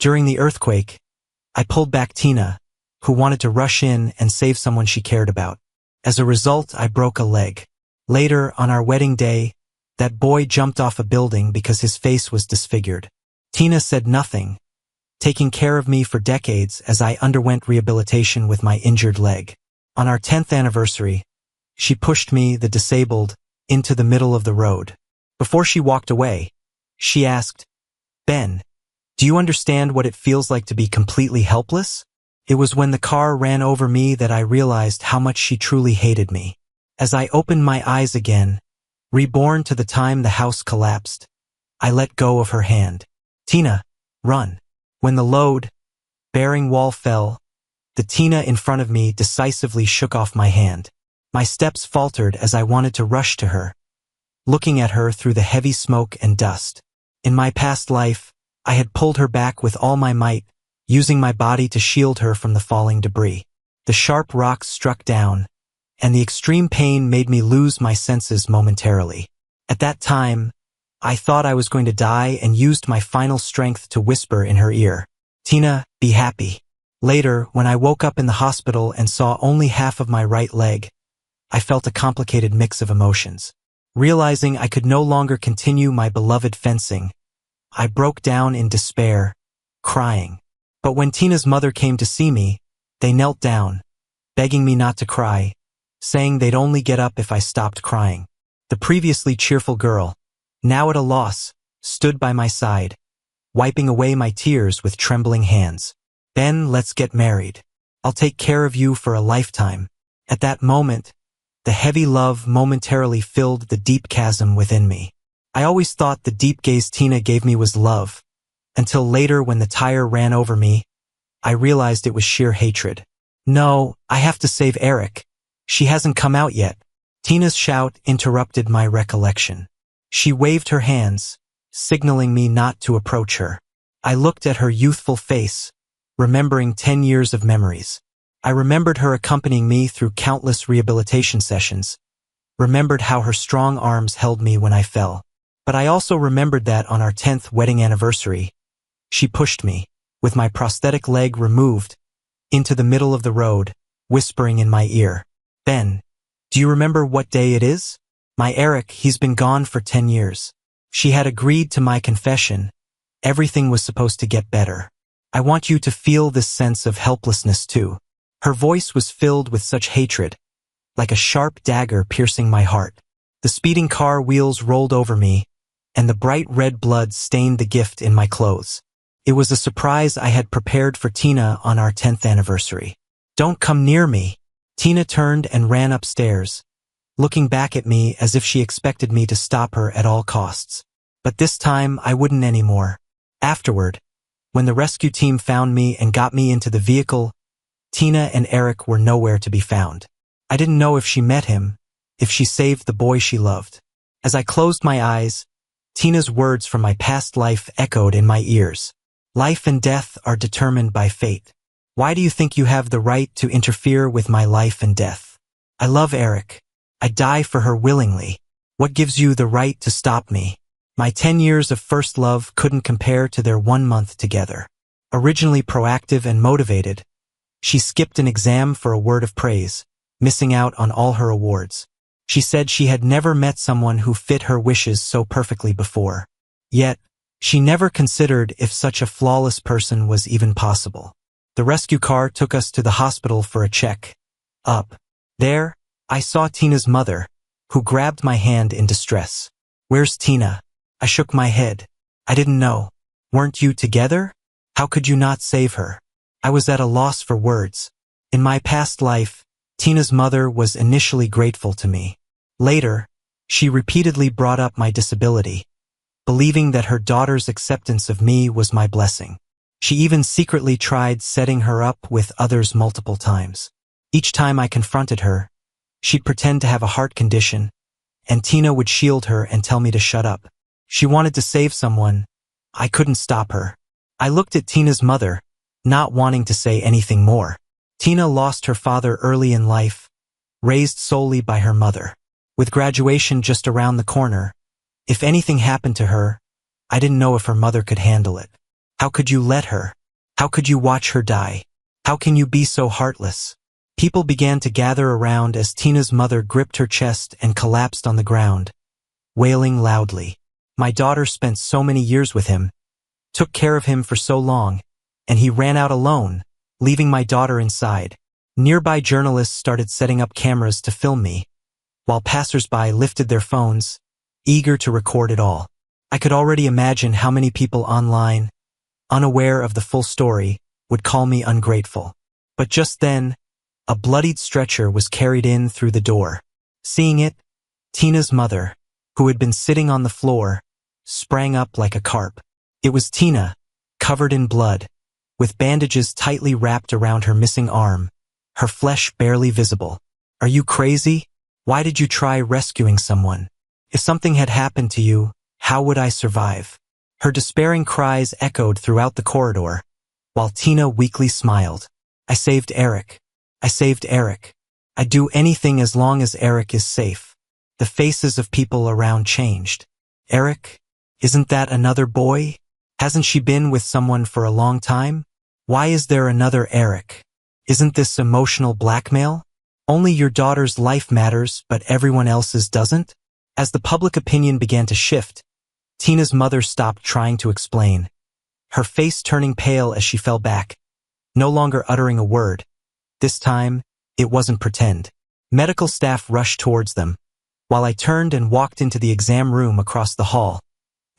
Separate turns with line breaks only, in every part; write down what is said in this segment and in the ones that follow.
During the earthquake, I pulled back Tina, who wanted to rush in and save someone she cared about. As a result, I broke a leg. Later, on our wedding day, that boy jumped off a building because his face was disfigured. Tina said nothing, taking care of me for decades as I underwent rehabilitation with my injured leg. On our 10th anniversary, she pushed me, the disabled, into the middle of the road. Before she walked away, she asked, "Ben, do you understand what it feels like to be completely helpless?" It was when the car ran over me that I realized how much she truly hated me. As I opened my eyes again, reborn to the time the house collapsed, I let go of her hand. "Tina, run." When the load-bearing wall fell, the Tina in front of me decisively shook off my hand. My steps faltered as I wanted to rush to her, looking at her through the heavy smoke and dust. In my past life, I had pulled her back with all my might, using my body to shield her from the falling debris. The sharp rocks struck down, and the extreme pain made me lose my senses momentarily. At that time, I thought I was going to die and used my final strength to whisper in her ear, "Tina, be happy." Later, when I woke up in the hospital and saw only half of my right leg, I felt a complicated mix of emotions. Realizing I could no longer continue my beloved fencing, I broke down in despair, crying. But when Tina's mother came to see me, they knelt down, begging me not to cry, saying they'd only get up if I stopped crying. The previously cheerful girl, now at a loss, stood by my side, wiping away my tears with trembling hands. "Ben, let's get married. I'll take care of you for a lifetime." At that moment, the heavy love momentarily filled the deep chasm within me. I always thought the deep gaze Tina gave me was love, until later when the tire ran over me, I realized it was sheer hatred. "No, I have to save Eric. She hasn't come out yet." Tina's shout interrupted my recollection. She waved her hands, signaling me not to approach her. I looked at her youthful face, remembering 10 years of memories. I remembered her accompanying me through countless rehabilitation sessions, remembered how her strong arms held me when I fell. But I also remembered that on our 10th wedding anniversary, she pushed me, with my prosthetic leg removed, into the middle of the road, whispering in my ear, "Ben, do you remember what day it is? My Eric, he's been gone for 10 years. She had agreed to my confession. Everything was supposed to get better. I want you to feel this sense of helplessness too." Her voice was filled with such hatred, like a sharp dagger piercing my heart. The speeding car wheels rolled over me, and the bright red blood stained the gift in my clothes. It was a surprise I had prepared for Tina on our 10th anniversary. "Don't come near me." Tina turned and ran upstairs, looking back at me as if she expected me to stop her at all costs. But this time I wouldn't anymore. Afterward, when the rescue team found me and got me into the vehicle, Tina and Eric were nowhere to be found. I didn't know if she met him, if she saved the boy she loved. As I closed my eyes, Tina's words from my past life echoed in my ears. "Life and death are determined by fate. Why do you think you have the right to interfere with my life and death? I love Eric. I'd die for her willingly. What gives you the right to stop me?" My 10 years of first love couldn't compare to their 1 month together. Originally proactive and motivated, she skipped an exam for a word of praise, missing out on all her awards. She said she had never met someone who fit her wishes so perfectly before. Yet, she never considered if such a flawless person was even possible. The rescue car took us to the hospital for a check-up. There, I saw Tina's mother, who grabbed my hand in distress. "Where's Tina?" I shook my head. "I didn't know. Weren't you together? How could you not save her?" I was at a loss for words. In my past life, Tina's mother was initially grateful to me. Later, she repeatedly brought up my disability, believing that her daughter's acceptance of me was my blessing. She even secretly tried setting her up with others multiple times. Each time I confronted her, she'd pretend to have a heart condition, and Tina would shield her and tell me to shut up. She wanted to save someone. I couldn't stop her. I looked at Tina's mother, not wanting to say anything more. Tina lost her father early in life, raised solely by her mother. With graduation just around the corner, if anything happened to her, I didn't know if her mother could handle it. How could you let her? How could you watch her die? How can you be so heartless? People began to gather around as Tina's mother gripped her chest and collapsed on the ground, wailing loudly. My daughter spent so many years with him, took care of him for so long, and he ran out alone, leaving my daughter inside. Nearby journalists started setting up cameras to film me, while passersby lifted their phones, eager to record it all. I could already imagine how many people online, unaware of the full story, would call me ungrateful. But just then, a bloodied stretcher was carried in through the door. Seeing it, Tina's mother, who had been sitting on the floor, sprang up like a carp. It was Tina, covered in blood, with bandages tightly wrapped around her missing arm, her flesh barely visible. Are you crazy? Why did you try rescuing someone? If something had happened to you, how would I survive? Her despairing cries echoed throughout the corridor, while Tina weakly smiled. I saved Eric. I saved Eric. I'd do anything as long as Eric is safe. The faces of people around changed. Eric? Isn't that another boy? Hasn't she been with someone for a long time? Why is there another Eric? Isn't this emotional blackmail? Only your daughter's life matters, but everyone else's doesn't? As the public opinion began to shift, Tina's mother stopped trying to explain, her face turning pale as she fell back, no longer uttering a word. This time, it wasn't pretend. Medical staff rushed towards them, while I turned and walked into the exam room across the hall,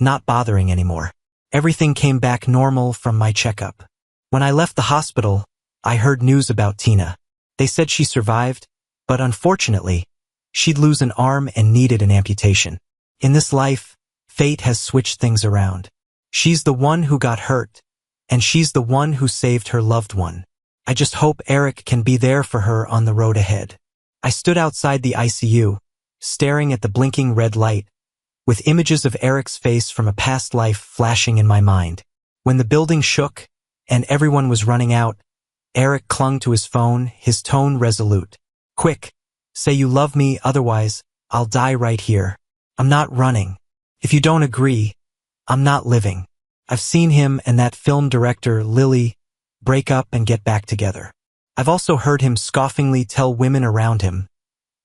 not bothering anymore. Everything came back normal from my checkup. When I left the hospital, I heard news about Tina. They said she survived, but unfortunately, she'd lose an arm and needed an amputation. In this life, fate has switched things around. She's the one who got hurt, and she's the one who saved her loved one. I just hope Eric can be there for her on the road ahead. I stood outside the ICU, staring at the blinking red light, with images of Eric's face from a past life flashing in my mind. When the building shook, and everyone was running out, Eric clung to his phone, his tone resolute. Quick, say you love me, otherwise, I'll die right here. I'm not running. If you don't agree, I'm not living. I've seen him and that film director, Lily, break up and get back together. I've also heard him scoffingly tell women around him,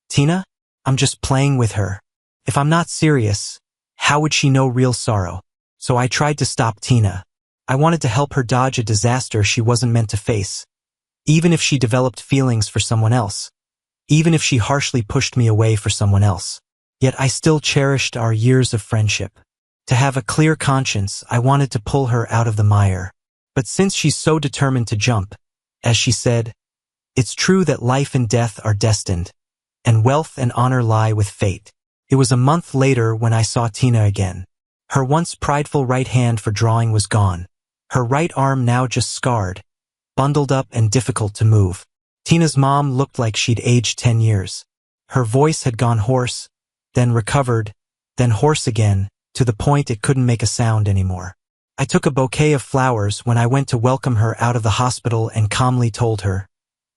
Tina, I'm just playing with her. If I'm not serious, how would she know real sorrow? So I tried to stop Tina. I wanted to help her dodge a disaster she wasn't meant to face, even if she developed feelings for someone else, even if she harshly pushed me away for someone else. Yet I still cherished our years of friendship. To have a clear conscience, I wanted to pull her out of the mire. But since she's so determined to jump, as she said, it's true that life and death are destined, and wealth and honor lie with fate. It was a month later when I saw Tina again. Her once prideful right hand for drawing was gone. Her right arm now just scarred, bundled up and difficult to move. Tina's mom looked like she'd aged 10 years. Her voice had gone hoarse, then recovered, then hoarse again, to the point it couldn't make a sound anymore. I took a bouquet of flowers when I went to welcome her out of the hospital and calmly told her,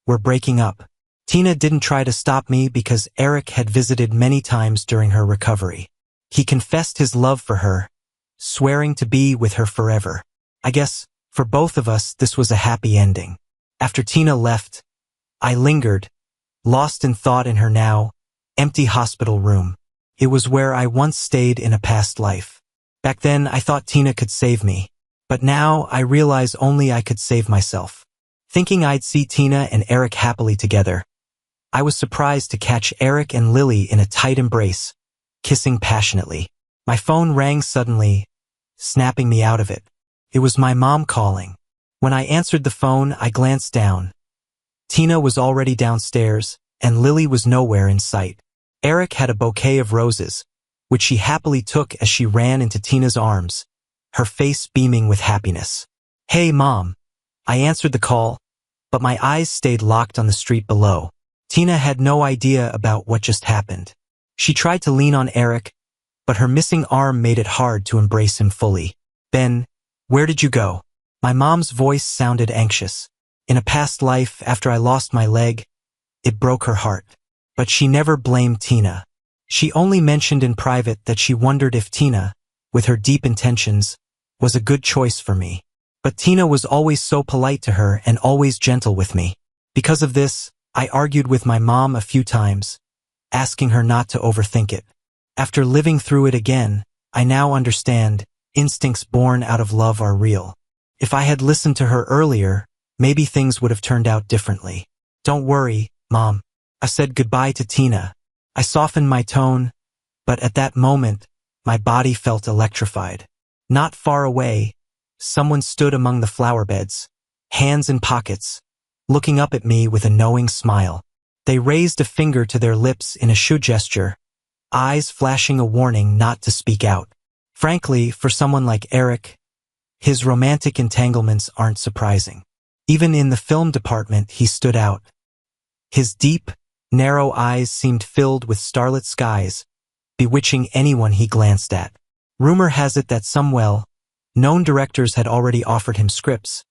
we're breaking up. Tina didn't try to stop me because Eric had visited many times during her recovery. He confessed his love for her, swearing to be with her forever. I guess, for both of us, this was a happy ending. After Tina left, I lingered, lost in thought in her now empty hospital room. It was where I once stayed in a past life. Back then, I thought Tina could save me, but now I realize only I could save myself. Thinking I'd see Tina and Eric happily together, I was surprised to catch Eric and Lily in a tight embrace, kissing passionately. My phone rang suddenly, snapping me out of it. It was my mom calling. When I answered the phone, I glanced down. Tina was already downstairs, and Lily was nowhere in sight. Eric had a bouquet of roses, which she happily took as she ran into Tina's arms, her face beaming with happiness. Hey, Mom. I answered the call, but my eyes stayed locked on the street below. Tina had no idea about what just happened. She tried to lean on Eric, but her missing arm made it hard to embrace him fully. Ben, where did you go? My mom's voice sounded anxious. In a past life, after I lost my leg, it broke her heart. But she never blamed Tina. She only mentioned in private that she wondered if Tina, with her deep intentions, was a good choice for me. But Tina was always so polite to her and always gentle with me. Because of this, I argued with my mom a few times, asking her not to overthink it. After living through it again, I now understand instincts born out of love are real. If I had listened to her earlier, maybe things would have turned out differently. Don't worry, Mom. I said goodbye to Tina. I softened my tone, but at that moment, my body felt electrified. Not far away, someone stood among the flower beds, hands in pockets, looking up at me with a knowing smile. They raised a finger to their lips in a shoe gesture, eyes flashing a warning not to speak out. Frankly, for someone like Eric, his romantic entanglements aren't surprising. Even in the film department, he stood out. His deep, narrow eyes seemed filled with starlit skies, bewitching anyone he glanced at. Rumor has it that some well-known directors had already offered him scripts,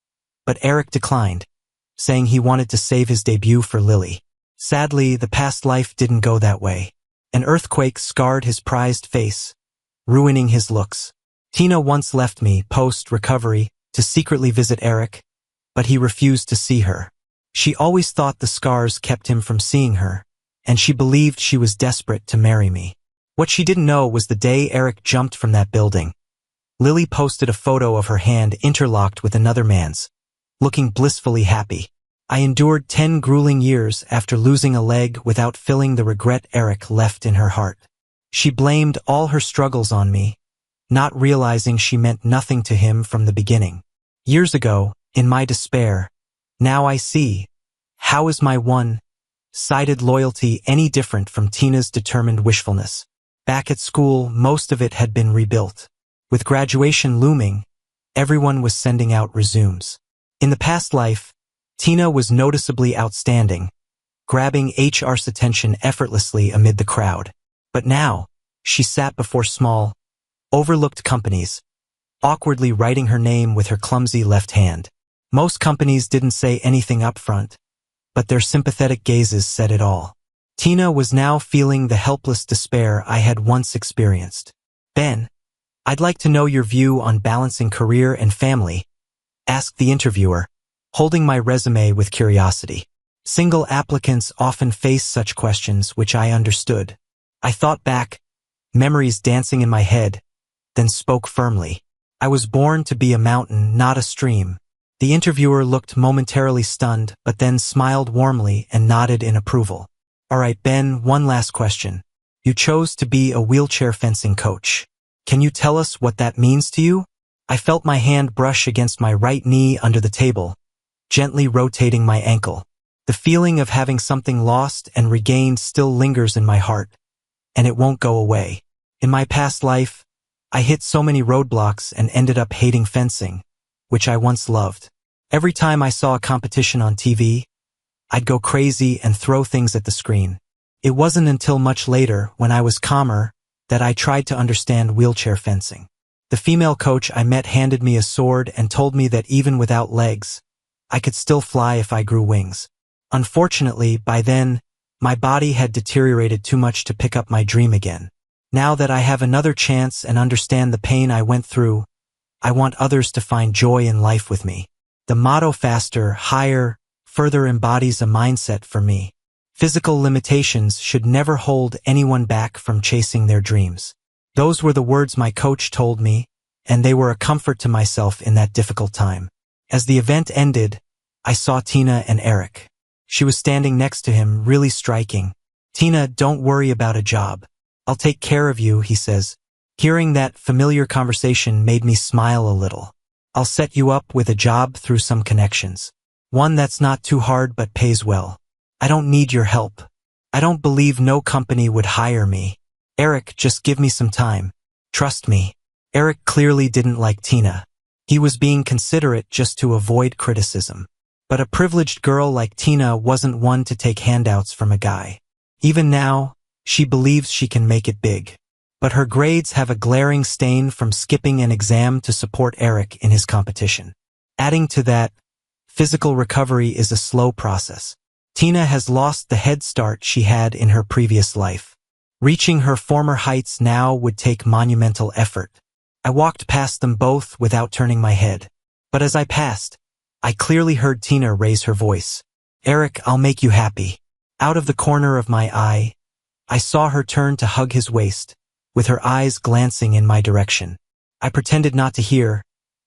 but Eric declined, saying he wanted to save his debut for Lily. Sadly, the past life didn't go that way. An earthquake scarred his prized face, ruining his looks. Tina once left me, post-recovery, to secretly visit Eric, but he refused to see her. She always thought the scars kept him from seeing her, and she believed she was desperate to marry me. What she didn't know was the day Eric jumped from that building. Lily posted a photo of her hand interlocked with another man's, looking blissfully happy. I endured 10 grueling years after losing a leg without feeling the regret Eric left in her heart. She blamed all her struggles on me, not realizing she meant nothing to him from the beginning. Years ago, in my despair, now I see, how is my one-sided loyalty any different from Tina's determined wishfulness? Back at school, most of it had been rebuilt. With graduation looming, everyone was sending out resumes. In the past life, Tina was noticeably outstanding, grabbing HR's attention effortlessly amid the crowd. But now, she sat before small, overlooked companies, awkwardly writing her name with her clumsy left hand. Most companies didn't say anything upfront, but their sympathetic gazes said it all. Tina was now feeling the helpless despair I had once experienced. Ben, I'd like to know your view on balancing career and family, asked the interviewer, holding my resume with curiosity. Single applicants often face such questions, which I understood. I thought back, memories dancing in my head, then spoke firmly. I was born to be a mountain, not a stream. The interviewer looked momentarily stunned, but then smiled warmly and nodded in approval. All right, Ben, one last question. You chose to be a wheelchair fencing coach. Can you tell us what that means to you? I felt my hand brush against my right knee under the table, gently rotating my ankle. The feeling of having something lost and regained still lingers in my heart, and it won't go away. In my past life, I hit so many roadblocks and ended up hating fencing, which I once loved. Every time I saw a competition on TV, I'd go crazy and throw things at the screen. It wasn't until much later, when I was calmer, that I tried to understand wheelchair fencing. The female coach I met handed me a sword and told me that even without legs, I could still fly if I grew wings. Unfortunately, by then, my body had deteriorated too much to pick up my dream again. Now that I have another chance and understand the pain I went through, I want others to find joy in life with me. The motto faster, higher, further embodies a mindset for me. Physical limitations should never hold anyone back from chasing their dreams. Those were the words my coach told me, and they were a comfort to myself in that difficult time. As the event ended, I saw Tina and Eric. She was standing next to him, really striking. Tina, don't worry about a job. I'll take care of you, he says. Hearing that familiar conversation made me smile a little. I'll set you up with a job through some connections. One that's not too hard but pays well. I don't need your help. I don't believe no company would hire me. Eric, just give me some time. Trust me. Eric clearly didn't like Tina. He was being considerate just to avoid criticism. But a privileged girl like Tina wasn't one to take handouts from a guy. Even now, she believes she can make it big. But her grades have a glaring stain from skipping an exam to support Eric in his competition. Adding to that, physical recovery is a slow process. Tina has lost the head start she had in her previous life. Reaching her former heights now would take monumental effort. I walked past them both without turning my head. But as I passed, I clearly heard Tina raise her voice. "Eric, I'll make you happy." Out of the corner of my eye, I saw her turn to hug his waist, with her eyes glancing in my direction. I pretended not to hear,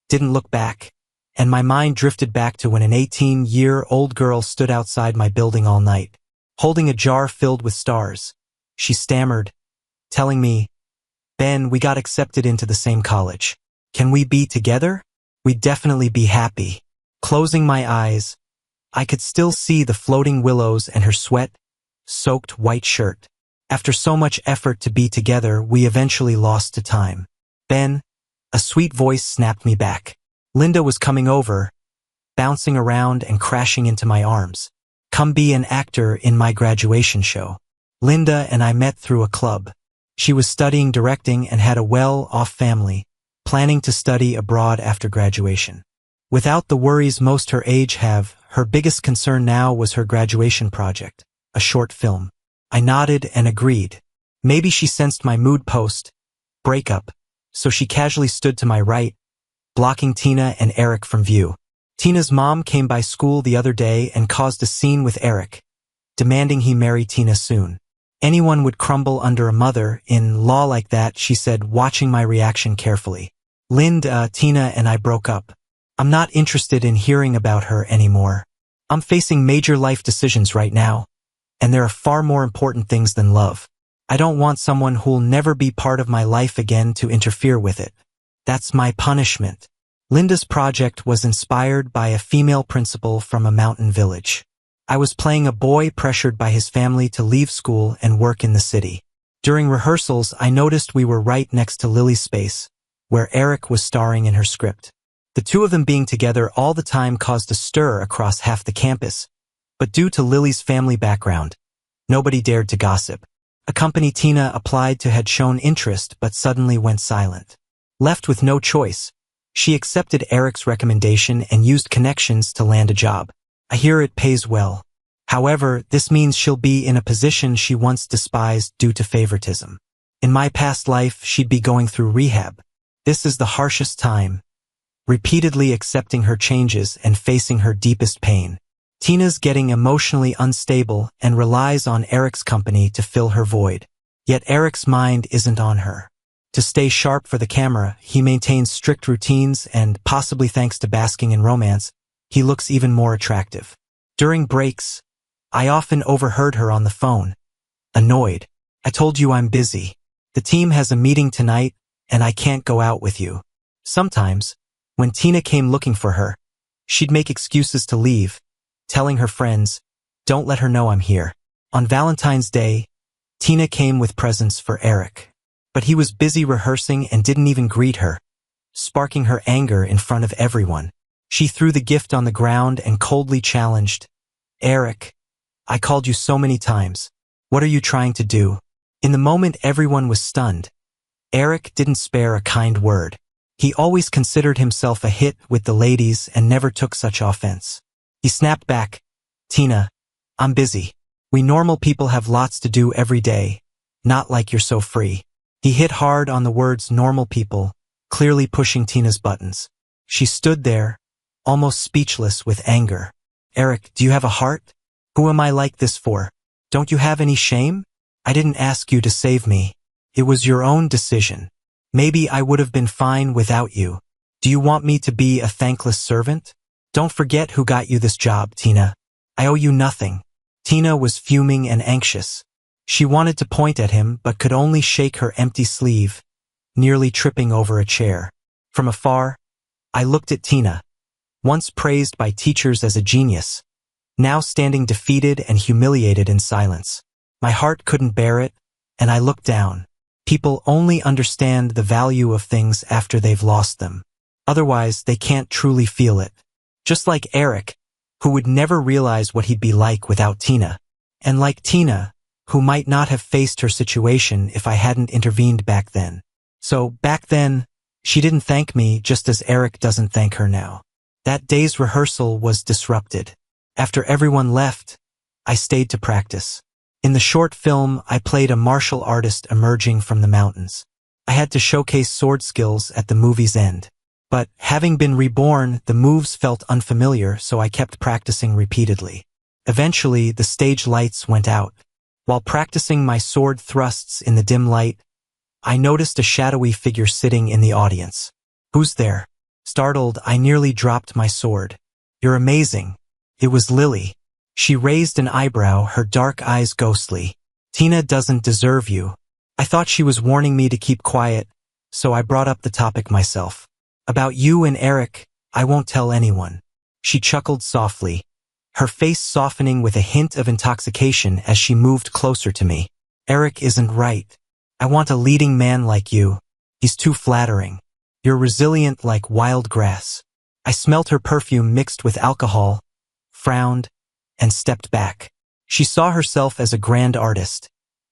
didn't look back, and my mind drifted back to when an 18-year-old girl stood outside my building all night, holding a jar filled with stars. She stammered, telling me, "Ben, we got accepted into the same college. Can we be together? We'd definitely be happy." Closing my eyes, I could still see the floating willows and her sweat-soaked white shirt. After so much effort to be together, we eventually lost to time. "Ben," a sweet voice snapped me back. Linda was coming over, bouncing around and crashing into my arms. "Come be an actor in my graduation show." Linda and I met through a club. She was studying directing and had a well-off family, planning to study abroad after graduation. Without the worries most her age have, her biggest concern now was her graduation project, a short film. I nodded and agreed. Maybe she sensed my mood post-breakup, so she casually stood to my right, blocking Tina and Eric from view. Tina's mom came by school the other day and caused a scene with Eric, demanding he marry Tina soon. "Anyone would crumble under a mother-in-law like that," she said, watching my reaction carefully. "Linda, Tina and I broke up. I'm not interested in hearing about her anymore. I'm facing major life decisions right now, and there are far more important things than love. I don't want someone who'll never be part of my life again to interfere with it. That's my punishment." Linda's project was inspired by a female principal from a mountain village. I was playing a boy pressured by his family to leave school and work in the city. During rehearsals, I noticed we were right next to Lily's space, where Eric was starring in her script. The two of them being together all the time caused a stir across half the campus, but due to Lily's family background, nobody dared to gossip. A company Tina applied to had shown interest but suddenly went silent. Left with no choice, she accepted Eric's recommendation and used connections to land a job. I hear it pays well. However, this means she'll be in a position she once despised due to favoritism. In my past life, she'd be going through rehab. This is the harshest time, repeatedly accepting her changes and facing her deepest pain. Tina's getting emotionally unstable and relies on Eric's company to fill her void. Yet Eric's mind isn't on her. To stay sharp for the camera, he maintains strict routines and, possibly thanks to basking in romance, he looks even more attractive. During breaks, I often overheard her on the phone, annoyed. "I told you I'm busy. The team has a meeting tonight, and I can't go out with you." Sometimes, when Tina came looking for her, she'd make excuses to leave, telling her friends, "Don't let her know I'm here." On Valentine's Day, Tina came with presents for Eric. But he was busy rehearsing and didn't even greet her, sparking her anger in front of everyone. She threw the gift on the ground and coldly challenged, "Eric, I called you so many times. What are you trying to do?" In the moment everyone was stunned. Eric didn't spare a kind word. He always considered himself a hit with the ladies and never took such offense. He snapped back, "Tina, I'm busy. We normal people have lots to do every day, not like you're so free." He hit hard on the words normal people, clearly pushing Tina's buttons. She stood there, almost speechless with anger. "Eric, do you have a heart? Who am I like this for? Don't you have any shame? I didn't ask you to save me. It was your own decision. Maybe I would have been fine without you. Do you want me to be a thankless servant? Don't forget who got you this job, Tina. I owe you nothing." Tina was fuming and anxious. She wanted to point at him but could only shake her empty sleeve, nearly tripping over a chair. From afar, I looked at Tina, once praised by teachers as a genius, now standing defeated and humiliated in silence. My heart couldn't bear it, and I looked down. People only understand the value of things after they've lost them. Otherwise, they can't truly feel it. Just like Eric, who would never realize what he'd be like without Tina. And like Tina, who might not have faced her situation if I hadn't intervened back then. So, back then, she didn't thank me just as Eric doesn't thank her now. That day's rehearsal was disrupted. After everyone left, I stayed to practice. In the short film, I played a martial artist emerging from the mountains. I had to showcase sword skills at the movie's end. But having been reborn, the moves felt unfamiliar, so I kept practicing repeatedly. Eventually, the stage lights went out. While practicing my sword thrusts in the dim light, I noticed a shadowy figure sitting in the audience. "Who's there?" Startled, I nearly dropped my sword. "You're amazing." It was Lily. She raised an eyebrow, her dark eyes ghostly. "Tina doesn't deserve you." I thought she was warning me to keep quiet, so I brought up the topic myself. "About you and Eric, I won't tell anyone." She chuckled softly, her face softening with a hint of intoxication as she moved closer to me. "Eric isn't right. I want a leading man like you. He's too flattering. You're resilient like wild grass." I smelt her perfume mixed with alcohol, frowned, and stepped back. She saw herself as a grand artist,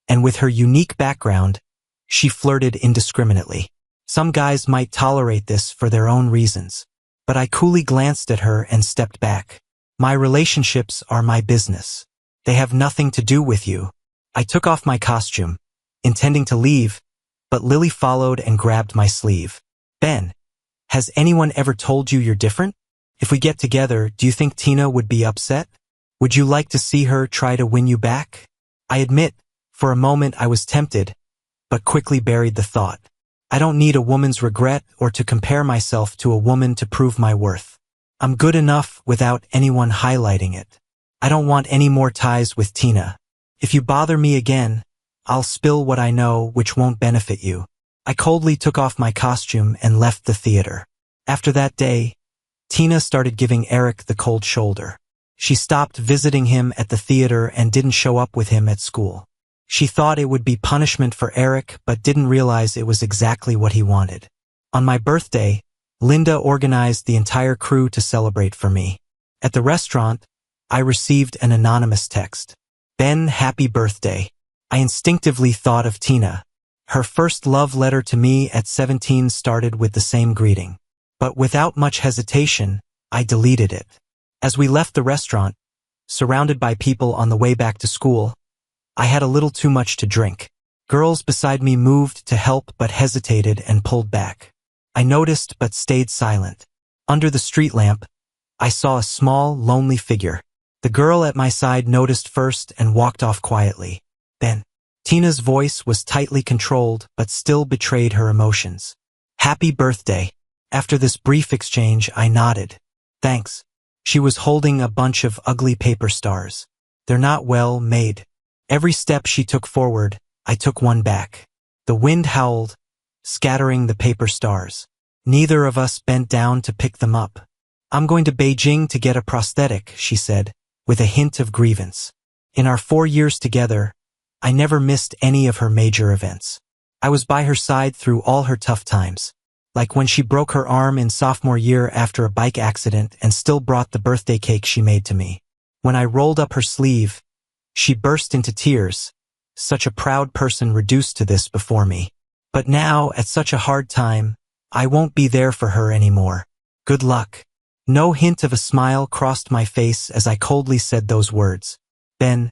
and with her unique background, she flirted indiscriminately. Some guys might tolerate this for their own reasons, but I coolly glanced at her and stepped back. "My relationships are my business. They have nothing to do with you." I took off my costume, intending to leave, but Lily followed and grabbed my sleeve. "Ben, has anyone ever told you you're different? If we get together, do you think Tina would be upset? Would you like to see her try to win you back?" I admit, for a moment I was tempted, but quickly buried the thought. I don't need a woman's regret or to compare myself to a woman to prove my worth. I'm good enough without anyone highlighting it. I don't want any more ties with Tina. If you bother me again, I'll spill what I know which won't benefit you. I coldly took off my costume and left the theater. After that day, Tina started giving Eric the cold shoulder. She stopped visiting him at the theater and didn't show up with him at school. She thought it would be punishment for Eric, but didn't realize it was exactly what he wanted. On my birthday, Linda organized the entire crew to celebrate for me. At the restaurant, I received an anonymous text. "Ben, happy birthday." I instinctively thought of Tina. Her first love letter to me at 17 started with the same greeting. But without much hesitation, I deleted it. As we left the restaurant, surrounded by people on the way back to school, I had a little too much to drink. Girls beside me moved to help but hesitated and pulled back. I noticed but stayed silent. Under the street lamp, I saw a small, lonely figure. The girl at my side noticed first and walked off quietly. Then, Tina's voice was tightly controlled but still betrayed her emotions. "Happy birthday." After this brief exchange, I nodded. "Thanks." She was holding a bunch of ugly paper stars. "They're not well made." Every step she took forward, I took one back. The wind howled, scattering the paper stars. Neither of us bent down to pick them up. "I'm going to Beijing to get a prosthetic," she said, with a hint of grievance. In our 4 years together, I never missed any of her major events. I was by her side through all her tough times, like when she broke her arm in sophomore year after a bike accident and still brought the birthday cake she made to me. When I rolled up her sleeve, she burst into tears, such a proud person reduced to this before me. But now, at such a hard time, I won't be there for her anymore. Good luck. No hint of a smile crossed my face as I coldly said those words. "Ben,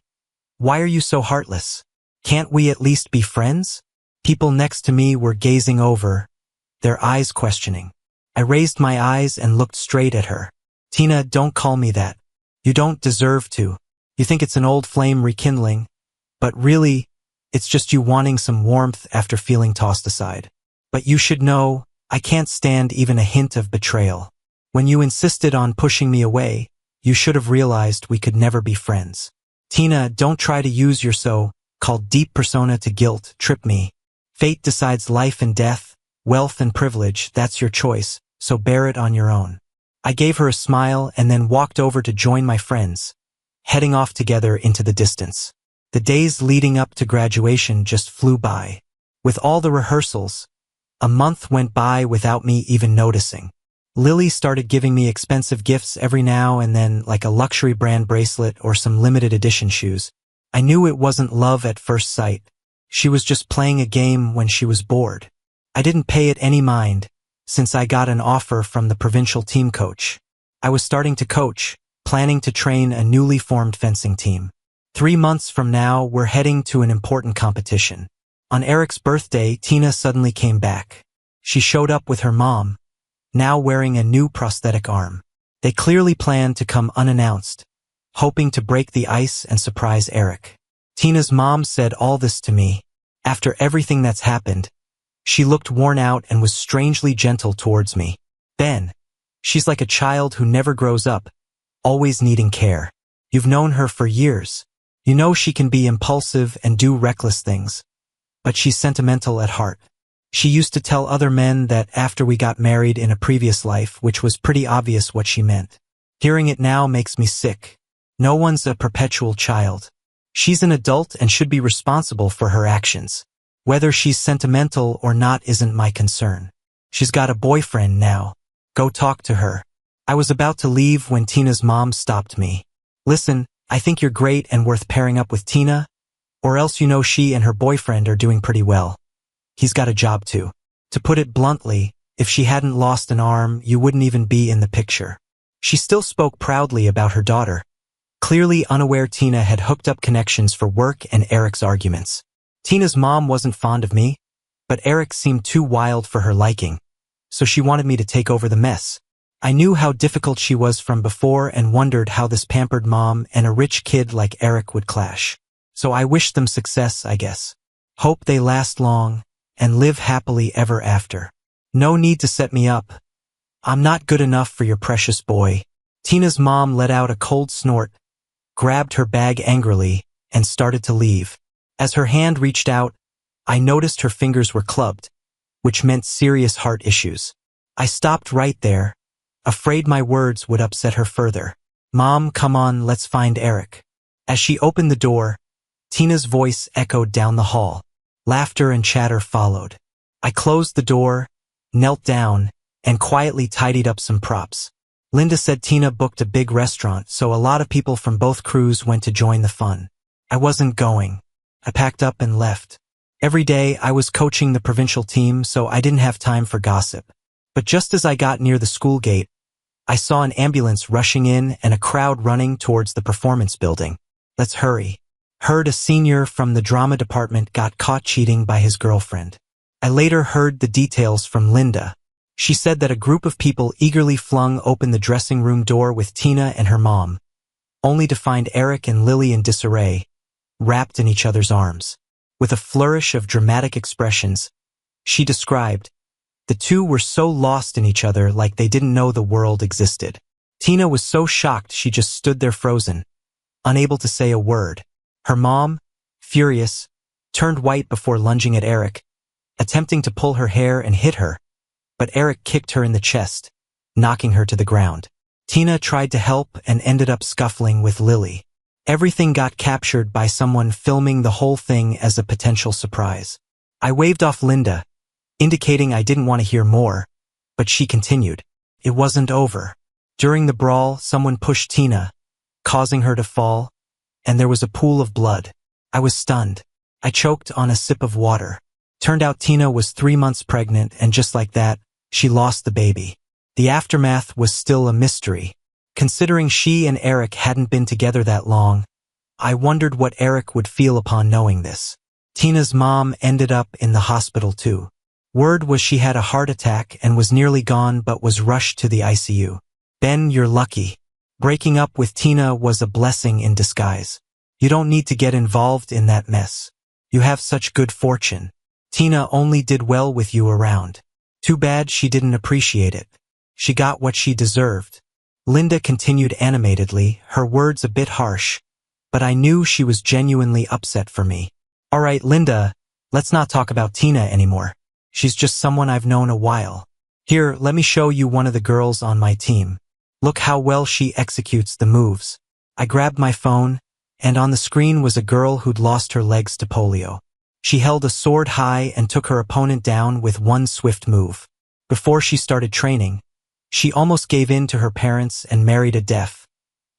why are you so heartless? Can't we at least be friends?" People next to me were gazing over, their eyes questioning. I raised my eyes and looked straight at her. "Tina, don't call me that. You don't deserve to. You think it's an old flame rekindling, but really, it's just you wanting some warmth after feeling tossed aside. But you should know, I can't stand even a hint of betrayal. When you insisted on pushing me away, you should have realized we could never be friends. Tina, don't try to use your so-called deep persona to guilt-trip me. Fate decides life and death, wealth and privilege, that's your choice, so bear it on your own." I gave her a smile and then walked over to join my friends, heading off together into the distance. The days leading up to graduation just flew by. With all the rehearsals, a month went by without me even noticing. Lily started giving me expensive gifts every now and then, like a luxury brand bracelet or some limited edition shoes. I knew it wasn't love at first sight. She was just playing a game when she was bored. I didn't pay it any mind, since I got an offer from the provincial team coach. I was starting to coach, planning to train a newly formed fencing team. 3 months from now, we're heading to an important competition. On Eric's birthday, Tina suddenly came back. She showed up with her mom, now wearing a new prosthetic arm. They clearly planned to come unannounced, hoping to break the ice and surprise Eric. Tina's mom said all this to me. After everything that's happened, she looked worn out and was strangely gentle towards me. Ben, she's like a child who never grows up, always needing care. You've known her for years. You know she can be impulsive and do reckless things. But she's sentimental at heart. She used to tell other men that after we got married in a previous life, which was pretty obvious what she meant. Hearing it now makes me sick. No one's a perpetual child. She's an adult and should be responsible for her actions. Whether she's sentimental or not isn't my concern. She's got a boyfriend now. Go talk to her. I was about to leave when Tina's mom stopped me. Listen, I think you're great and worth pairing up with Tina, or else you know she and her boyfriend are doing pretty well. He's got a job too. To put it bluntly, if she hadn't lost an arm, you wouldn't even be in the picture. She still spoke proudly about her daughter. Clearly unaware Tina had hooked up connections for work and Eric's arguments. Tina's mom wasn't fond of me, but Eric seemed too wild for her liking, so she wanted me to take over the mess. I knew how difficult she was from before and wondered how this pampered mom and a rich kid like Eric would clash. So I wished them success, I guess. Hope they last long and live happily ever after. No need to set me up. I'm not good enough for your precious boy. Tina's mom let out a cold snort, grabbed her bag angrily, and started to leave. As her hand reached out, I noticed her fingers were clubbed, which meant serious heart issues. I stopped right there, afraid my words would upset her further. Mom, come on, let's find Eric. As she opened the door, Tina's voice echoed down the hall. Laughter and chatter followed. I closed the door, knelt down, and quietly tidied up some props. Linda said Tina booked a big restaurant, so a lot of people from both crews went to join the fun. I wasn't going. I packed up and left. Every day I was coaching the provincial team, so I didn't have time for gossip. But just as I got near the school gate, I saw an ambulance rushing in and a crowd running towards the performance building. Let's hurry. Heard a senior from the drama department got caught cheating by his girlfriend. I later heard the details from Linda. She said that a group of people eagerly flung open the dressing room door with Tina and her mom, only to find Eric and Lily in disarray, wrapped in each other's arms. With a flourish of dramatic expressions, she described, the two were so lost in each other like they didn't know the world existed. Tina was so shocked she just stood there frozen, unable to say a word. Her mom, furious, turned white before lunging at Eric, attempting to pull her hair and hit her, but Eric kicked her in the chest, knocking her to the ground. Tina tried to help and ended up scuffling with Lily. Everything got captured by someone filming the whole thing as a potential surprise. I waved off Linda, indicating I didn't want to hear more, but she continued. It wasn't over. During the brawl, someone pushed Tina, causing her to fall, and there was a pool of blood. I was stunned. I choked on a sip of water. Turned out Tina was 3 months pregnant, and just like that, she lost the baby. The aftermath was still a mystery. Considering she and Eric hadn't been together that long, I wondered what Eric would feel upon knowing this. Tina's mom ended up in the hospital too. Word was she had a heart attack and was nearly gone but was rushed to the ICU. Ben, you're lucky. Breaking up with Tina was a blessing in disguise. You don't need to get involved in that mess. You have such good fortune. Tina only did well with you around. Too bad she didn't appreciate it. She got what she deserved. Linda continued animatedly, her words a bit harsh, but I knew she was genuinely upset for me. All right, Linda, let's not talk about Tina anymore. She's just someone I've known a while. Here, let me show you one of the girls on my team. Look how well she executes the moves. I grabbed my phone, and on the screen was a girl who'd lost her legs to polio. She held a sword high and took her opponent down with one swift move. Before she started training, she almost gave in to her parents and married a deaf,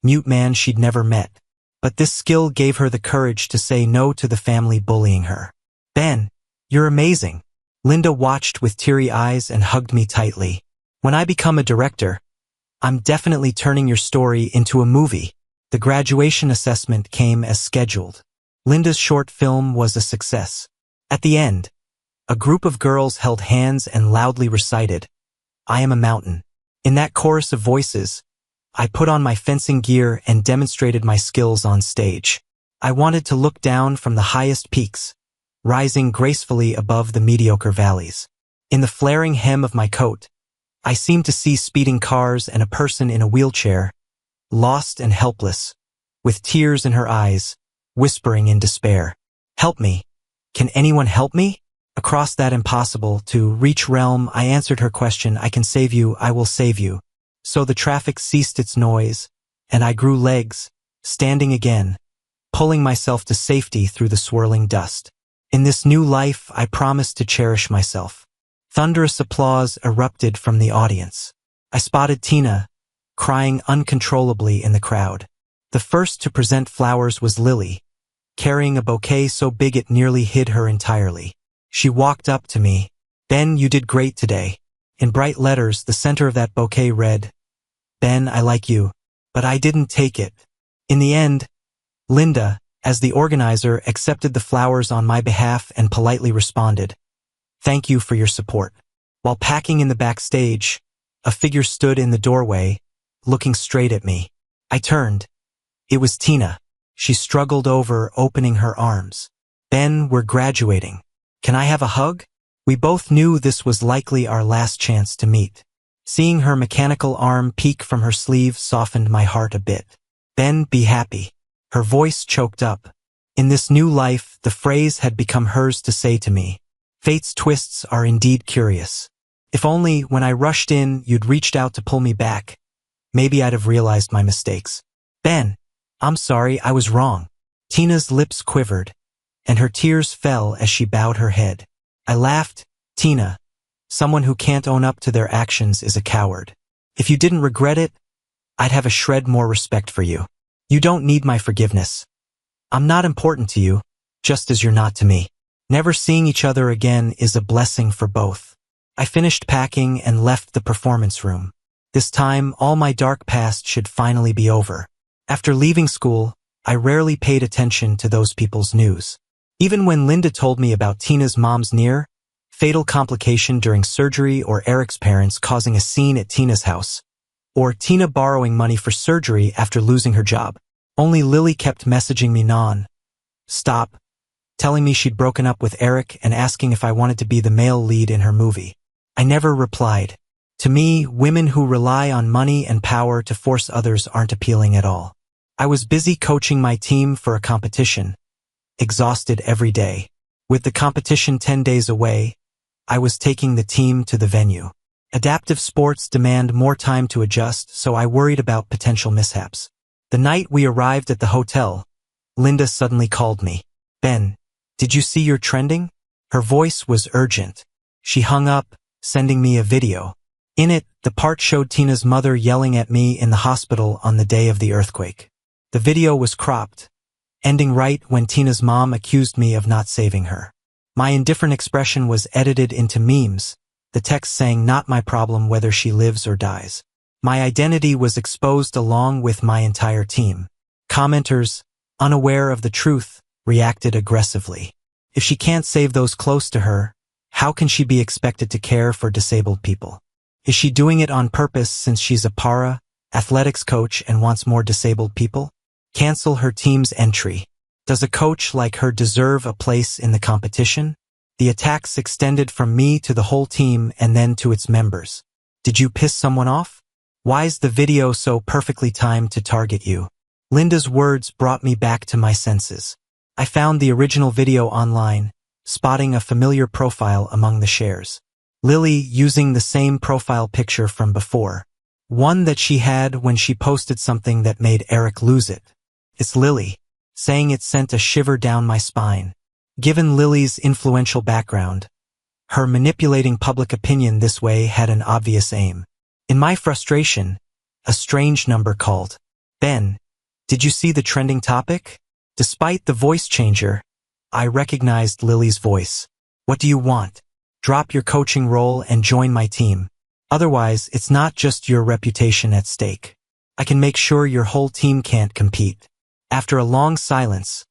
mute man she'd never met. But this skill gave her the courage to say no to the family bullying her. Ben, you're amazing. Linda watched with teary eyes and hugged me tightly. When I become a director, I'm definitely turning your story into a movie. The graduation assessment came as scheduled. Linda's short film was a success. At the end, a group of girls held hands and loudly recited, I am a mountain. In that chorus of voices, I put on my fencing gear and demonstrated my skills on stage. I wanted to look down from the highest peaks, rising gracefully above the mediocre valleys. In the flaring hem of my coat, I seemed to see speeding cars and a person in a wheelchair, lost and helpless, with tears in her eyes, whispering in despair. Help me. Can anyone help me? Across that impossible to reach realm, I answered her question. I can save you, I will save you. So the traffic ceased its noise, and I grew legs, standing again, pulling myself to safety through the swirling dust. In this new life, I promised to cherish myself. Thunderous applause erupted from the audience. I spotted Tina, crying uncontrollably in the crowd. The first to present flowers was Lily, carrying a bouquet so big it nearly hid her entirely. She walked up to me. Ben, you did great today. In bright letters, the center of that bouquet read, Ben, I like you. But I didn't take it. In the end, Linda, as the organizer, accepted the flowers on my behalf and politely responded, Thank you for your support. While packing in the backstage, a figure stood in the doorway, looking straight at me. I turned. It was Tina. She struggled over, opening her arms. Ben, we're graduating. Can I have a hug? We both knew this was likely our last chance to meet. Seeing her mechanical arm peek from her sleeve softened my heart a bit. Ben, be happy. Her voice choked up. In this new life, the phrase had become hers to say to me. Fate's twists are indeed curious. If only, when I rushed in, you'd reached out to pull me back. Maybe I'd have realized my mistakes. Ben, I'm sorry, I was wrong. Tina's lips quivered, and her tears fell as she bowed her head. I laughed. Tina, someone who can't own up to their actions is a coward. If you didn't regret it, I'd have a shred more respect for you. You don't need my forgiveness. I'm not important to you, just as you're not to me. Never seeing each other again is a blessing for both. I finished packing and left the performance room. This time, all my dark past should finally be over. After leaving school, I rarely paid attention to those people's news. Even when Linda told me about Tina's mom's near, fatal complication during surgery, or Eric's parents causing a scene at Tina's house, or Tina borrowing money for surgery after losing her job, only Lily kept messaging me non-stop, telling me she'd broken up with Eric and asking if I wanted to be the male lead in her movie. I never replied. To me, women who rely on money and power to force others aren't appealing at all. I was busy coaching my team for a competition, exhausted every day. With the competition 10 days away, I was taking the team to the venue. Adaptive sports demand more time to adjust, so I worried about potential mishaps. The night we arrived at the hotel, Linda suddenly called me. Ben, did you see you're trending? Her voice was urgent. She hung up, sending me a video. In it, the part showed Tina's mother yelling at me in the hospital on the day of the earthquake. The video was cropped, ending right when Tina's mom accused me of not saving her. My indifferent expression was edited into memes, the text saying not my problem whether she lives or dies. My identity was exposed along with my entire team. Commenters, unaware of the truth, reacted aggressively. If she can't save those close to her, how can she be expected to care for disabled people? Is she doing it on purpose since she's a athletics coach and wants more disabled people? Cancel her team's entry. Does a coach like her deserve a place in the competition? The attacks extended from me to the whole team and then to its members. Did you piss someone off? Why's the video so perfectly timed to target you? Linda's words brought me back to my senses. I found the original video online, spotting a familiar profile among the shares. Lily using the same profile picture from before. One that she had when she posted something that made Eric lose it. It's Lily. Saying it sent a shiver down my spine. Given Lily's influential background, her manipulating public opinion this way had an obvious aim. In my frustration, a strange number called. Ben, did you see the trending topic? Despite the voice changer, I recognized Lily's voice. What do you want? Drop your coaching role and join my team. Otherwise, it's not just your reputation at stake. I can make sure your whole team can't compete. After a long silence,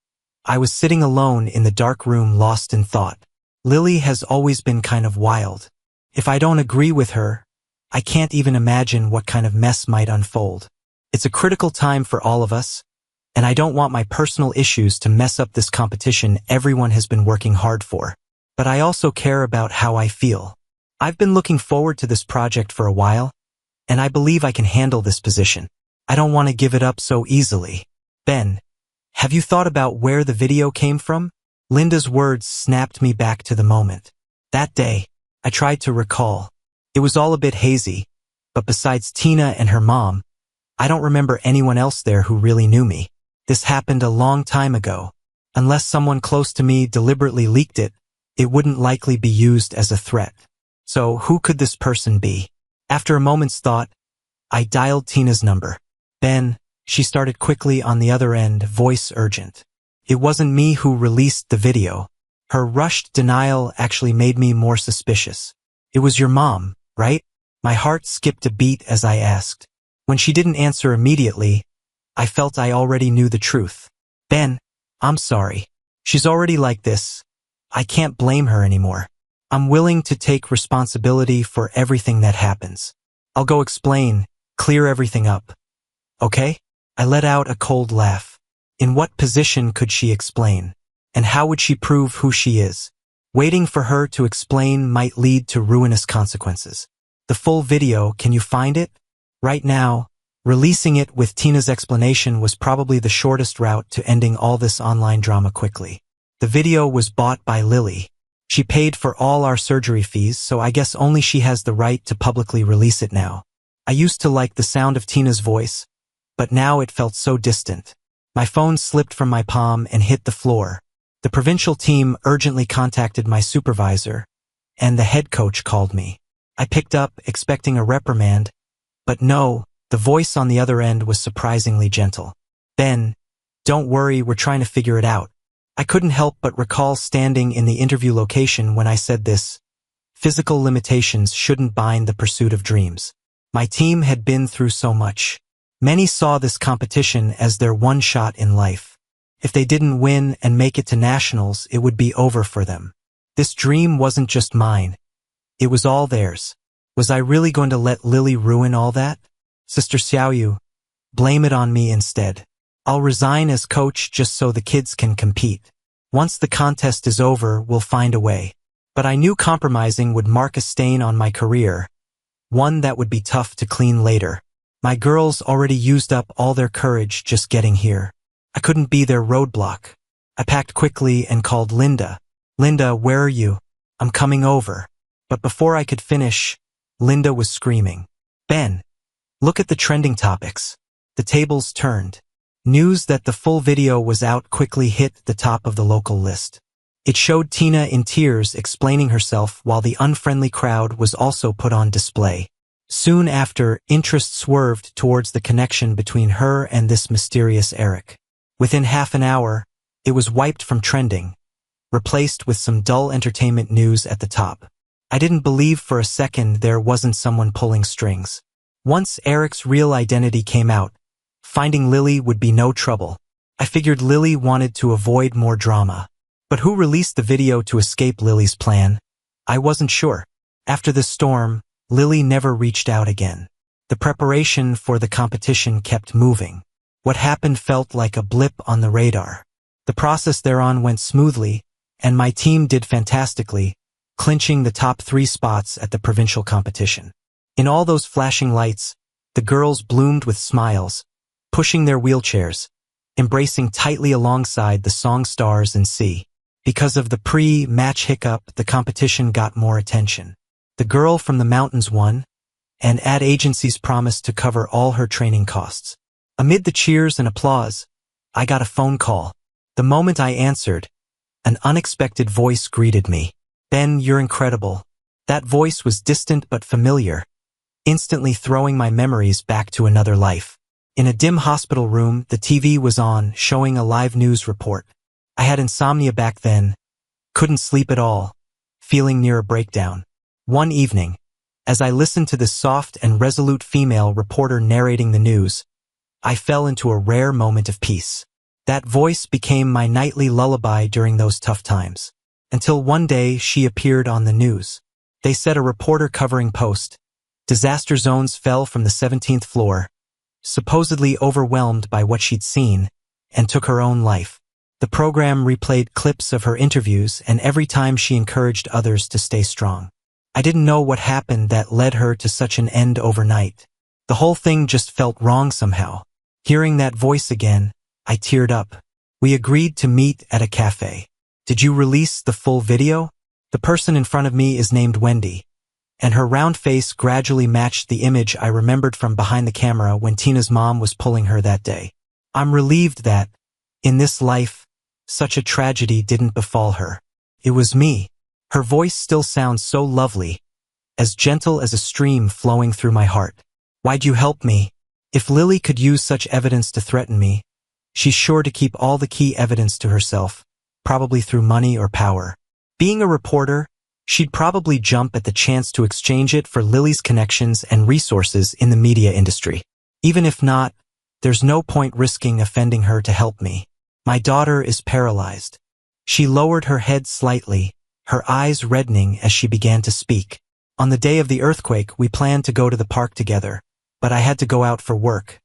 I was sitting alone in the dark room lost in thought. Lily has always been kind of wild. If I don't agree with her, I can't even imagine what kind of mess might unfold. It's a critical time for all of us, and I don't want my personal issues to mess up this competition everyone has been working hard for. But I also care about how I feel. I've been looking forward to this project for a while, and I believe I can handle this position. I don't want to give it up so easily. Ben, have you thought about where the video came from? Linda's words snapped me back to the moment. That day, I tried to recall. It was all a bit hazy, but besides Tina and her mom, I don't remember anyone else there who really knew me. This happened a long time ago. Unless someone close to me deliberately leaked it, it wouldn't likely be used as a threat. So who could this person be? After a moment's thought, I dialed Tina's number. Ben, she started quickly on the other end, voice urgent. It wasn't me who released the video. Her rushed denial actually made me more suspicious. It was your mom, right? My heart skipped a beat as I asked. When she didn't answer immediately, I felt I already knew the truth. Ben, I'm sorry. She's already like this. I can't blame her anymore. I'm willing to take responsibility for everything that happens. I'll go explain, clear everything up. Okay? I let out a cold laugh. In what position could she explain? And how would she prove who she is? Waiting for her to explain might lead to ruinous consequences. The full video, can you find it? Right now, releasing it with Tina's explanation was probably the shortest route to ending all this online drama quickly. The video was bought by Lily. She paid for all our surgery fees, so I guess only she has the right to publicly release it now. I used to like the sound of Tina's voice, but now it felt so distant. My phone slipped from my palm and hit the floor. The provincial team urgently contacted my supervisor, and the head coach called me. I picked up, expecting a reprimand, but no, the voice on the other end was surprisingly gentle. Ben, don't worry, we're trying to figure it out. I couldn't help but recall standing in the interview location when I said this. Physical limitations shouldn't bind the pursuit of dreams. My team had been through so much. Many saw this competition as their one shot in life. If they didn't win and make it to nationals, it would be over for them. This dream wasn't just mine. It was all theirs. Was I really going to let Lily ruin all that? Sister Xiaoyu, blame it on me instead. I'll resign as coach just so the kids can compete. Once the contest is over, we'll find a way. But I knew compromising would mark a stain on my career, one that would be tough to clean later. My girls already used up all their courage just getting here. I couldn't be their roadblock. I packed quickly and called Linda. Linda, where are you? I'm coming over. But before I could finish, Linda was screaming. Ben, look at the trending topics. The tables turned. News that the full video was out quickly hit the top of the local list. It showed Tina in tears explaining herself while the unfriendly crowd was also put on display. Soon after, interest swerved towards the connection between her and this mysterious Eric. Within half an hour, it was wiped from trending, replaced with some dull entertainment news at the top. I didn't believe for a second there wasn't someone pulling strings. Once Eric's real identity came out, finding Lily would be no trouble. I figured Lily wanted to avoid more drama. But who released the video to escape Lily's plan? I wasn't sure. After the storm, Lily never reached out again. The preparation for the competition kept moving. What happened felt like a blip on the radar. The process thereon went smoothly, and my team did fantastically, clinching the top 3 spots at the provincial competition. In all those flashing lights, the girls bloomed with smiles, pushing their wheelchairs, embracing tightly alongside the song stars and sea. Because of the pre-match hiccup, the competition got more attention. The girl from the mountains won, and ad agencies promised to cover all her training costs. Amid the cheers and applause, I got a phone call. The moment I answered, an unexpected voice greeted me. Ben, you're incredible. That voice was distant but familiar, instantly throwing my memories back to another life. In a dim hospital room, the TV was on, showing a live news report. I had insomnia back then, couldn't sleep at all, feeling near a breakdown. One evening, as I listened to this soft and resolute female reporter narrating the news, I fell into a rare moment of peace. That voice became my nightly lullaby during those tough times. Until one day she appeared on the news. They said a reporter covering post, Disaster zones fell from the 17th floor, supposedly overwhelmed by what she'd seen, and took her own life. The program replayed clips of her interviews, and every time she encouraged others to stay strong. I didn't know what happened that led her to such an end overnight. The whole thing just felt wrong somehow. Hearing that voice again, I teared up. We agreed to meet at a cafe. Did you release the full video? The person in front of me is named Wendy, and her round face gradually matched the image I remembered from behind the camera when Tina's mom was pulling her that day. I'm relieved that, in this life, such a tragedy didn't befall her. It was me. Her voice still sounds so lovely, as gentle as a stream flowing through my heart. Why'd you help me? If Lily could use such evidence to threaten me, she's sure to keep all the key evidence to herself, probably through money or power. Being a reporter, she'd probably jump at the chance to exchange it for Lily's connections and resources in the media industry. Even if not, there's no point risking offending her to help me. My daughter is paralyzed. She lowered her head slightly, her eyes reddening as she began to speak. On the day of the earthquake, we planned to go to the park together, but I had to go out for work,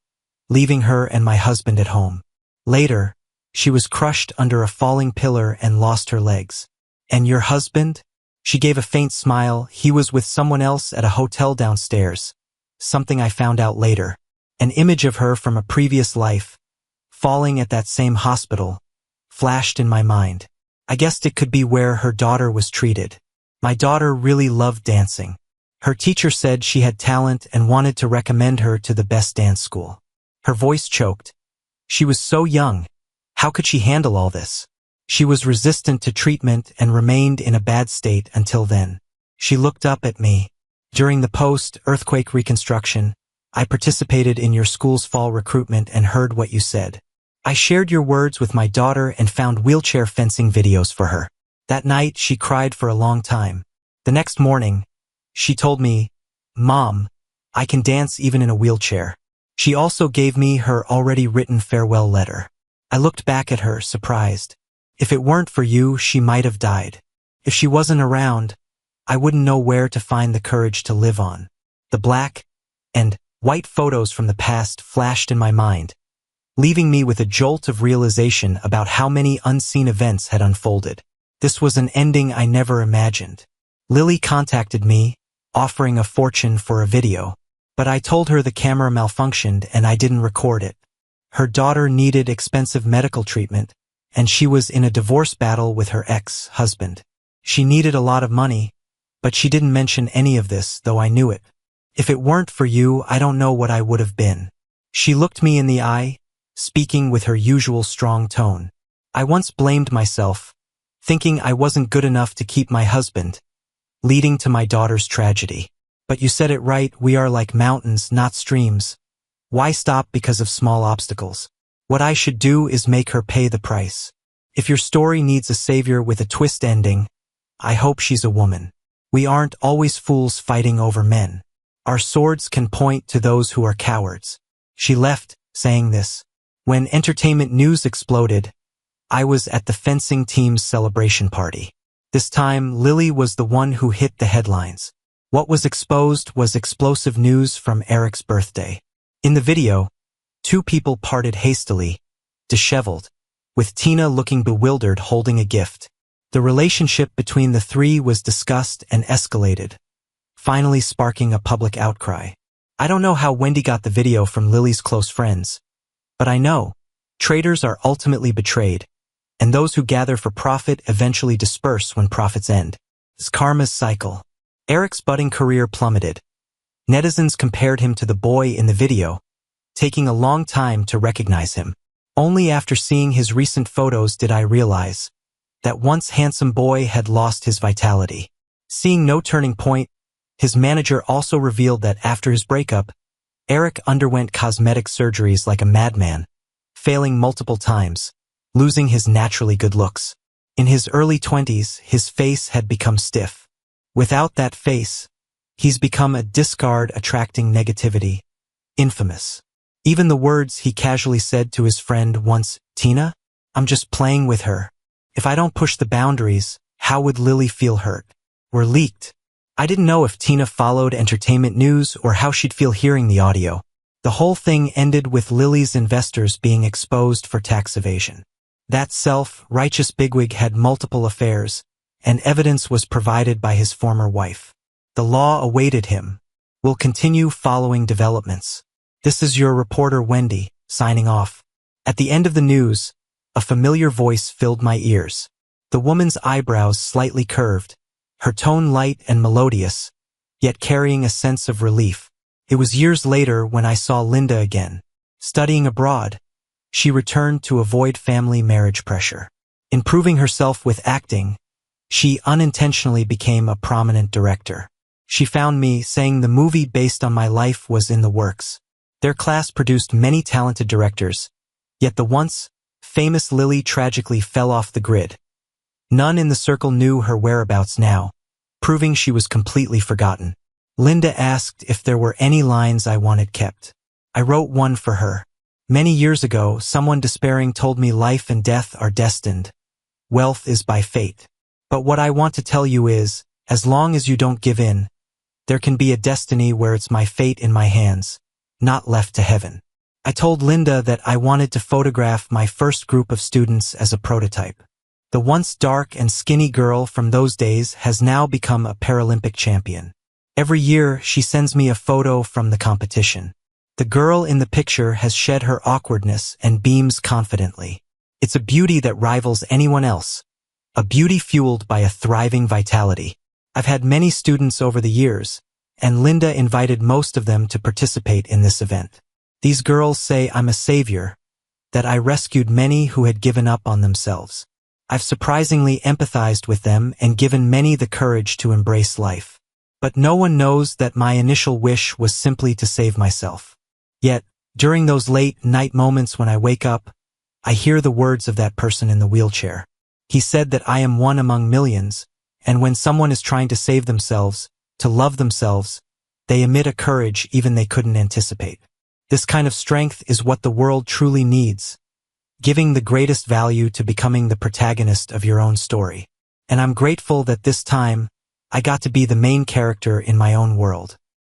leaving her and my husband at home. Later, she was crushed under a falling pillar and lost her legs. And your husband? She gave a faint smile. He was with someone else at a hotel downstairs, something I found out later. An image of her from a previous life, falling at that same hospital, flashed in my mind. I guessed it could be where her daughter was treated. My daughter really loved dancing. Her teacher said she had talent and wanted to recommend her to the best dance school. Her voice choked. She was so young. How could she handle all this? She was resistant to treatment and remained in a bad state until then. She looked up at me. During the post-earthquake reconstruction, I participated in your school's fall recruitment and heard what you said. I shared your words with my daughter and found wheelchair fencing videos for her. That night, she cried for a long time. The next morning, she told me, "Mom, I can dance even in a wheelchair." She also gave me her already written farewell letter. I looked back at her, surprised. If it weren't for you, she might have died. If she wasn't around, I wouldn't know where to find the courage to live on. The black and white photos from the past flashed in my mind, leaving me with a jolt of realization about how many unseen events had unfolded. This was an ending I never imagined. Lily contacted me, offering a fortune for a video, but I told her the camera malfunctioned and I didn't record it. Her daughter needed expensive medical treatment, and she was in a divorce battle with her ex-husband. She needed a lot of money, but she didn't mention any of this, though I knew it. If it weren't for you, I don't know what I would have been. She looked me in the eye, speaking with her usual strong tone. I once blamed myself, thinking I wasn't good enough to keep my husband, leading to my daughter's tragedy. But you said it right, we are like mountains, not streams. Why stop because of small obstacles? What I should do is make her pay the price. If your story needs a savior with a twist ending, I hope she's a woman. We aren't always fools fighting over men. Our swords can point to those who are cowards. She left, saying this. When entertainment news exploded, I was at the fencing team's celebration party. This time, Lily was the one who hit the headlines. What was exposed was explosive news from Eric's birthday. In the video, two people parted hastily, disheveled, with Tina looking bewildered holding a gift. The relationship between the three was discussed and escalated, finally sparking a public outcry. I don't know how Wendy got the video from Lily's close friends, but I know traitors are ultimately betrayed, and those who gather for profit eventually disperse when profits end. It's karma's cycle. Eric's budding career plummeted. Netizens compared him to the boy in the video, taking a long time to recognize him. Only after seeing his recent photos did I realize that once handsome boy had lost his vitality. Seeing no turning point, his manager also revealed that after his breakup, Eric underwent cosmetic surgeries like a madman, failing multiple times, losing his naturally good looks. In his early 20s, his face had become stiff. Without that face, he's become a discard attracting negativity. Infamous. Even the words he casually said to his friend once, "Tina, I'm just playing with her. If I don't push the boundaries, how would Lily feel hurt?" were leaked. I didn't know if Tina followed entertainment news or how she'd feel hearing the audio. The whole thing ended with Lily's investors being exposed for tax evasion. That self-righteous bigwig had multiple affairs, and evidence was provided by his former wife. The law awaited him. We'll continue following developments. This is your reporter Wendy, signing off. At the end of the news, a familiar voice filled my ears. The woman's eyebrows slightly curved, her tone light and melodious, yet carrying a sense of relief. It was years later when I saw Linda again. Studying abroad, she returned to avoid family marriage pressure. Improving herself with acting, she unintentionally became a prominent director. She found me saying the movie based on my life was in the works. Their class produced many talented directors, yet the once famous Lily tragically fell off the grid. None in the circle knew her whereabouts now, proving she was completely forgotten. Linda asked if there were any lines I wanted kept. I wrote one for her. Many years ago, someone despairing told me life and death are destined. Wealth is by fate. But what I want to tell you is, as long as you don't give in, there can be a destiny where it's my fate in my hands, not left to heaven. I told Linda that I wanted to photograph my first group of students as a prototype. The once dark and skinny girl from those days has now become a Paralympic champion. Every year, she sends me a photo from the competition. The girl in the picture has shed her awkwardness and beams confidently. It's a beauty that rivals anyone else, a beauty fueled by a thriving vitality. I've had many students over the years, and Linda invited most of them to participate in this event. These girls say I'm a savior, that I rescued many who had given up on themselves. I've surprisingly empathized with them and given many the courage to embrace life. But no one knows that my initial wish was simply to save myself. Yet, during those late night moments when I wake up, I hear the words of that person in the wheelchair. He said that I am one among millions, and when someone is trying to save themselves, to love themselves, they emit a courage even they couldn't anticipate. This kind of strength is what the world truly needs, giving the greatest value to becoming the protagonist of your own story. And I'm grateful that this time, I got to be the main character in my own world.